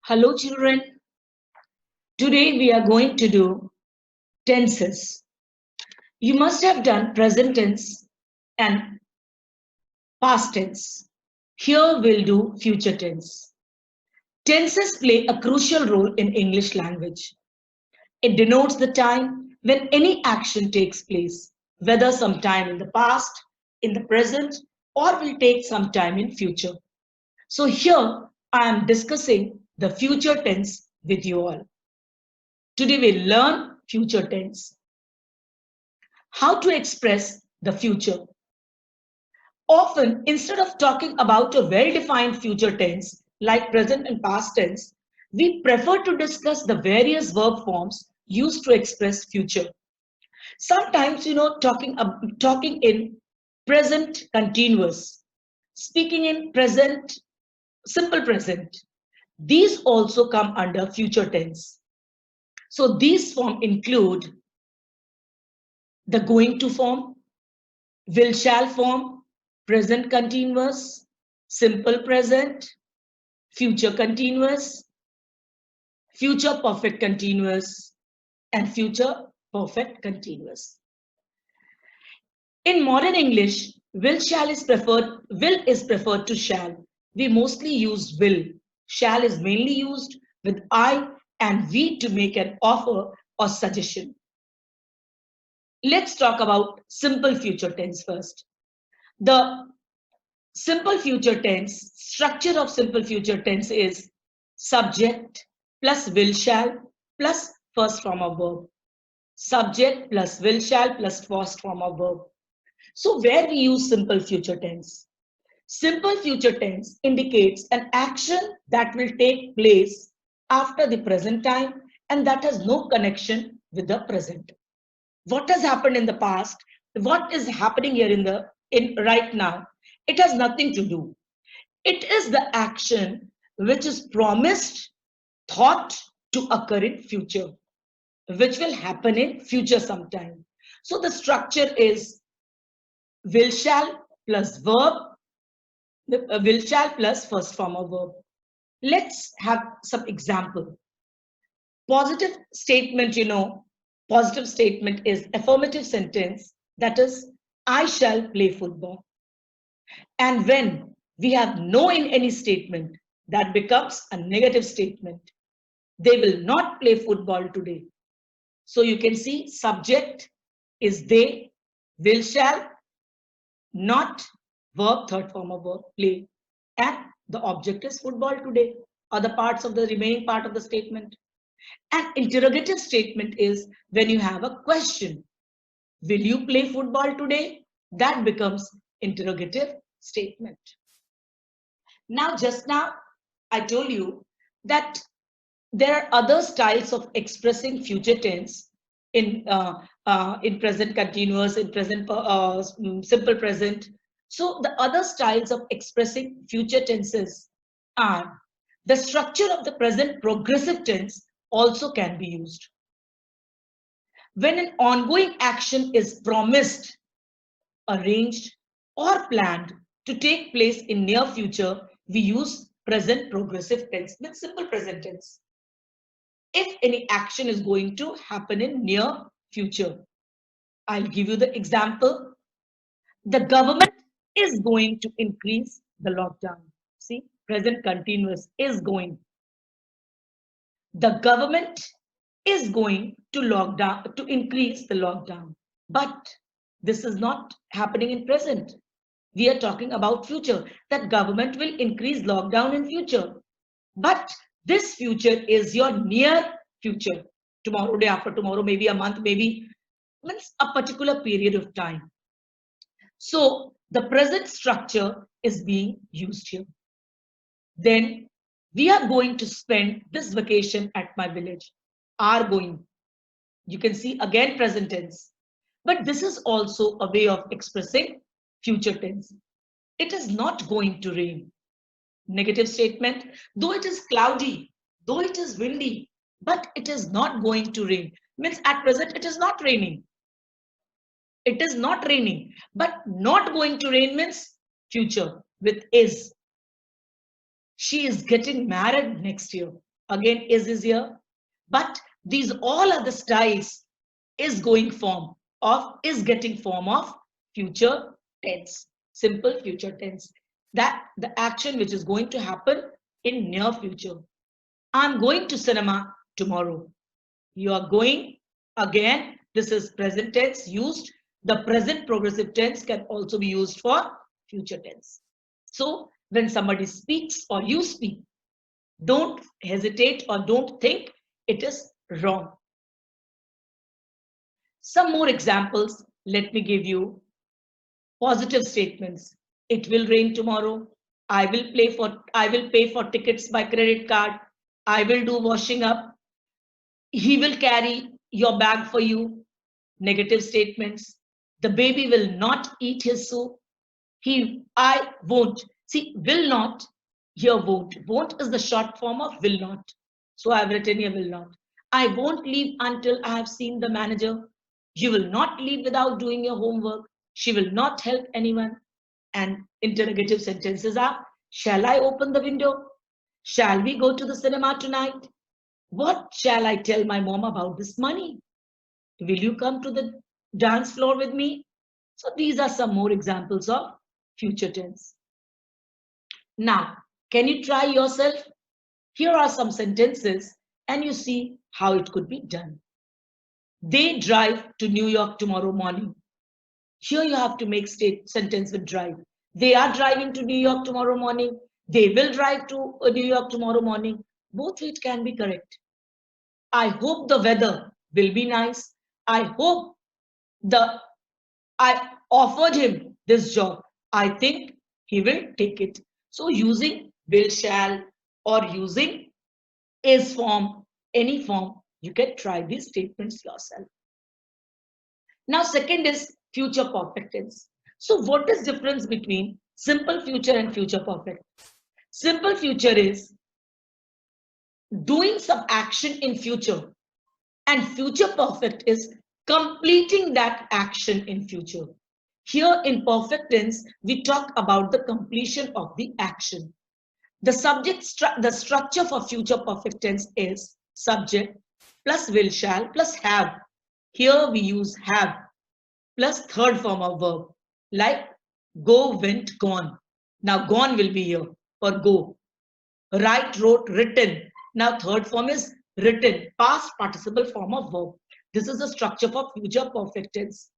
Hello, children. Today we are going to do tenses. You must have done present tense and past tense. Here we'll do future tense. Tenses play a crucial role in English language. It denotes the time when any action takes place, whether sometime in the past, in the present, or will take some time in future. So here I am discussing the future tense with you all. Today we learn future tense. How to express the future. Often, instead of talking about a well-defined future tense like present and past tense, we prefer to discuss the various verb forms used to express future. Sometimes, talking in present continuous, speaking in present, simple present. These also come under future tense. So these forms include the going to form, will shall form, present continuous, simple present, future continuous, future perfect continuous, and future perfect continuous. In modern English, will is preferred to shall. We mostly use will. Shall is mainly used with I and we to make an offer or suggestion. Let's talk about simple future tense first. The simple future tense, structure of simple future tense is subject plus will shall plus first form of verb. Subject plus will shall plus first form of verb. So where we use simple future tense? Simple future tense indicates an action that will take place after the present time and that has no connection with the present. What has happened in the past, what is happening here in right now, it has nothing to do. It is the action which is promised, thought to occur in future, which will happen in future sometime. So the structure is will shall plus verb, will shall plus first form of verb. Let's have some example. Positive statement, positive statement is affirmative sentence, that is, I shall play football. And when we have no in any statement, that becomes a negative statement. They will not play football today. So you can see subject is they, will shall, not, verb, third form of verb, play. And the object is football today, or the parts of the remaining part of the statement. An interrogative statement is when you have a question. Will you play football today? That becomes interrogative statement. Now, just now, I told you that there are other styles of expressing future tense in present continuous, in present simple present. So the other styles of expressing future tenses are the structure of the present progressive tense also can be used. When an ongoing action is promised, arranged, or planned to take place in near future, we use present progressive tense, with simple present tense. If any action is going to happen in near future, I'll give you the example. The government is going to increase the lockdown. See, present continuous is going. The government is going to lockdown to increase the lockdown. But this is not happening in present. We are talking about future, that government will increase lockdown in future. But this future is your near future. Tomorrow, day after tomorrow, maybe a month, maybe means a particular period of time. So the present structure is being used here. Then we are going to spend this vacation at my village. Are going. You can see again present tense. But this is also a way of expressing future tense. It is not going to rain. Negative statement, though it is cloudy, though it is windy, but it is not going to rain. Means at present it is not raining. It is not raining, but not going to rain means future with is. She is getting married next year. Again, is here. But these all are the styles is getting form of future tense, simple future tense. That the action which is going to happen in near future. I'm going to cinema tomorrow. You are going. Again, this is present tense used. The present progressive tense can also be used for future tense. So when somebody speaks or you speak, don't hesitate or don't think it is wrong. Some more examples. Let me give you positive statements. It will rain tomorrow. I will pay for tickets by credit card. I will do washing up. He will carry your bag for you. Negative statements. The baby will not eat his soup. I won't. See, will not, here won't. Won't is the short form of will not. So I've written here will not. I won't leave until I have seen the manager. You will not leave without doing your homework. She will not help anyone. And interrogative sentences are, shall I open the window? Shall we go to the cinema tonight? What shall I tell my mom about this money? Will you come to the dance floor with me? So these are some more examples of future tense. Now, can you try yourself? Here are some sentences and you see how it could be done. They drive to New York tomorrow morning. Here you have to make sentence with drive. They are driving to New York tomorrow morning. They will drive to New York tomorrow morning. Both it can be correct. I hope the weather will be nice. I hope I offered him this job. I think he will take it. So using will, shall, or using is form, any form, you can try these statements yourself. Now, second is future perfect tense. So what is difference between simple future and future perfect? Simple future is doing some action in future, and future perfect is completing that action in future. Here in perfect tense, we talk about the completion of the action. The the structure for future perfect tense is subject plus will, shall plus have. Here we use have plus third form of verb like go, went, gone. Now gone will be here for go. Write, wrote, written. Now third form is written, past participle form of verb. This is the structure for future perfect tense.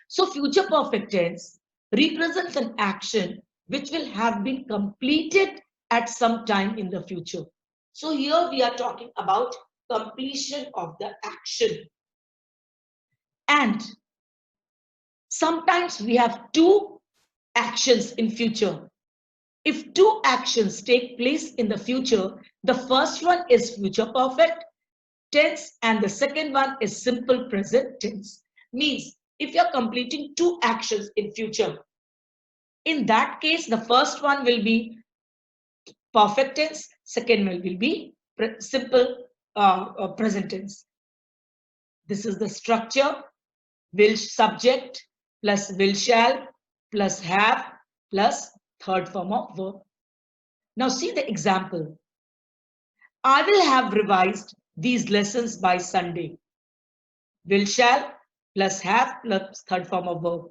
So future perfect tense represents an action which will have been completed at some time in the future. So here we are talking about completion of the action. And sometimes we have two actions in future. If two actions take place in the future, the first one is future perfect tense and the second one is simple present tense. Means if you're completing two actions in future, in that case, the first one will be perfect tense, second one will be simple present tense. This is the structure, will subject plus will shall plus have plus third form of verb. Now see the example. I will have revised these lessons by Sunday. Will shall plus have plus third form of verb.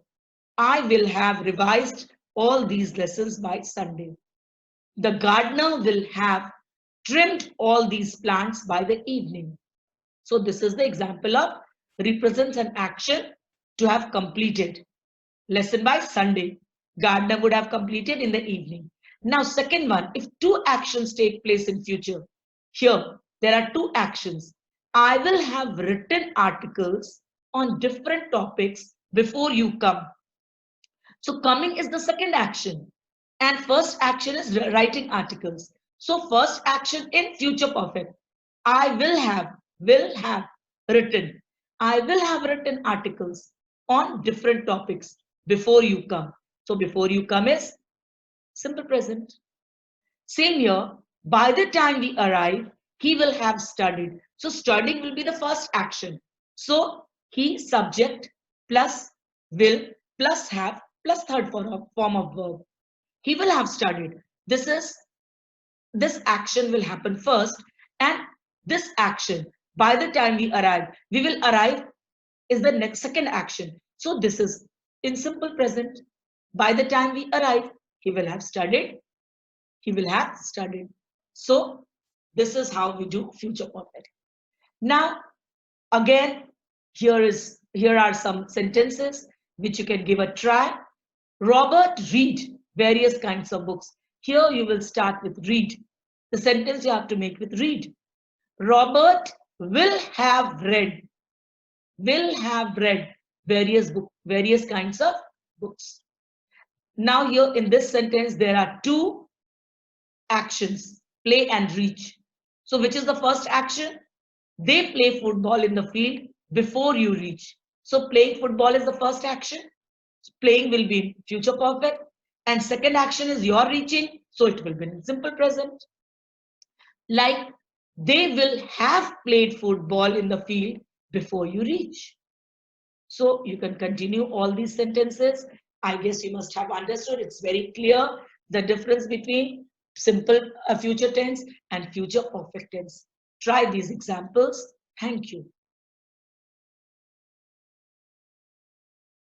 I will have revised all these lessons by Sunday. The gardener will have trimmed all these plants by the evening. So this is the example of represents an action to have completed. Lesson by Sunday. Gardener would have completed in the evening. Now second one, if two actions take place in future. Here, there are two actions. I will have written articles on different topics before you come. So coming is the second action. And first action is writing articles. So first action in future perfect. I will have written. I will have written articles on different topics before you come. So before you come is simple present. Same here, by the time we arrive, he will have studied. So studying will be the first action. So he subject plus will plus have plus third form of verb. He will have studied. This is this action will happen first, and this action, by the time we will arrive is the next second action. So this is in simple present. By the time we arrive, he will have studied. He will have studied. So this is how we do future perfect. Now, again, here are some sentences which you can give a try. Robert read various kinds of books. Here you will start with read. The sentence you have to make with read. Robert will have read various kinds of books. Now here in this sentence there are two actions, play and reach. So which is the first action? They play football in the field before you reach. So playing football is the first action. Playing will be in future perfect. And second action is your reaching. So it will be in simple present. Like they will have played football in the field before you reach. So you can continue all these sentences. I guess you must have understood. It's very clear the difference between simple future tense and future perfect tense. Try these examples. Thank you.